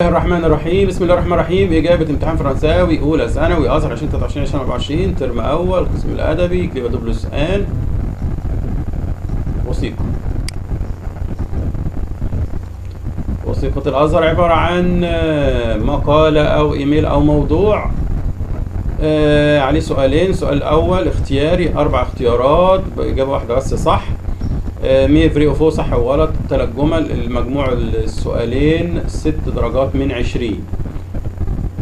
الرحمن الرحيم. بسم الله الرحمن الرحيم. إجابة امتحان فرنساوي أولى ثانوي أزهر 2023 ترم أول قسم الأدبي كليبة دبلس آن وثيقة. وثيقة الأزهر عبارة عن مقالة أو إيميل أو موضوع عليه سؤالين. سؤال الأول اختياري 4 اختيارات بإجابة واحدة بس صح. مي فري أو فو صح وغلط. 3 جمل. المجموع السؤالين 6 درجات من 20.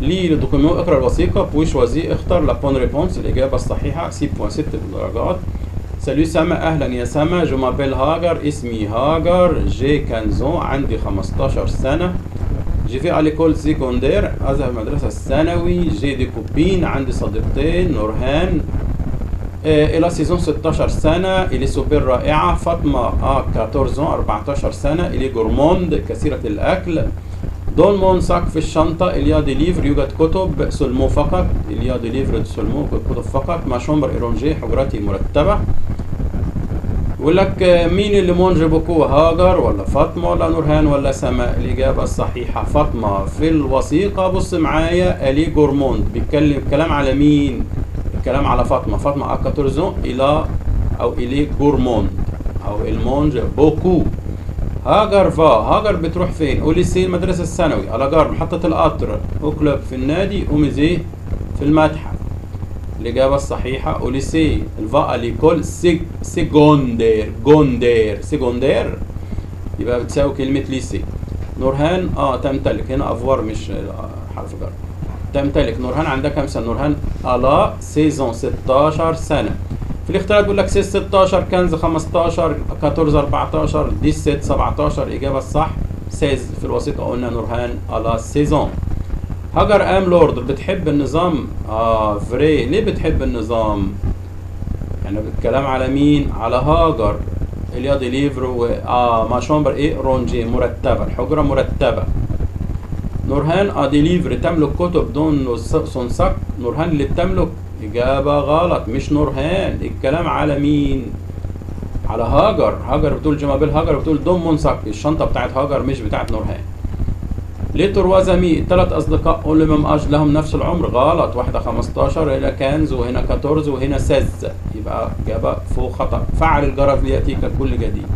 لي لدوكيمون اقرأ الوثيقة. بوي شوازي اختر لا بون ريبونس الإجابة الصحيحة 6.6 درجات. سالو سما أهلا يا سما. جو مابيل هاجر اسمي هاجر. جي 15 عندي 15 سنة. جي في على ليكول سيكوندير أذهب المدرسة الثانوي. جي دي كوبين عندي صديقتين. نورهان إلى سيزون 16 سنة. إلي سوبر رائعة. فاطمة 14 سنة. إلي جورموند كثيرة الأكل. دون مون ساك في الشنطة. إليا دي ليفر يوجد كتب. سلمو فقط. إليا دي ليفر سلمو كتب فقط. ما شومبر إيرونجي حجرتي مرتبة. يقول لك مين اللي مونج بوكو هاجر ولا فاطمة ولا نورهان ولا سماء؟ الإجابة الصحيحة فاطمة. في الوثيقة بص معايا ألي جورموند بيتكلم كلام على مين؟ الكلام على فاطمة. فاطمة 14 إلى أو إلي جورموند أو المونج بوكو. هاجر هاجر بتروح فين؟ أوليسي المدرسة الثانوي. ألاجار محطة القطر. أوكلوب في النادي. أوميزي في المتحف. الإجابة الصحيحة أوليسي. الفا ليكول سيجوندير يبقى بتساوي كلمة ليسي. نورهان تمتلك. هنا أفوار مش حرف جر. تمتلك. نورهان عندها كام سنة؟ نورهان ألا سيزون 16 سنة. في الاختيارات بيقول لك 16 كنز 15 14 14 17 17. الإجابة الصح 16. في الوثيقة قلنا نورهان ألا سيزون. هاجر ام لورد بتحب النظام. فري. ليه بتحب النظام؟ يعني بالكلام على مين؟ على هاجر. اليا دي ليفر ما شومبر رونجي مرتبة. الحجرة مرتبة. نورهان دي ليفر تملك كتب دون سونساك. نورهان اللي بتملك. إجابة غلط مش نورهان. الكلام على مين؟ على هاجر. هاجر بتقول جمابيل هاجر بتقول دون مونساك. الشنطة بتاعت هاجر مش بتاعت نورهان. ليه تروازامي 3 أصدقاء قول لهم لهم نفس العمر؟ غلط. واحدة 15 هنا كنز وهنا 14 وهنا 16. يبقى إجابة فوق خطأ. فعل الجرس ليأتيك كل جديد.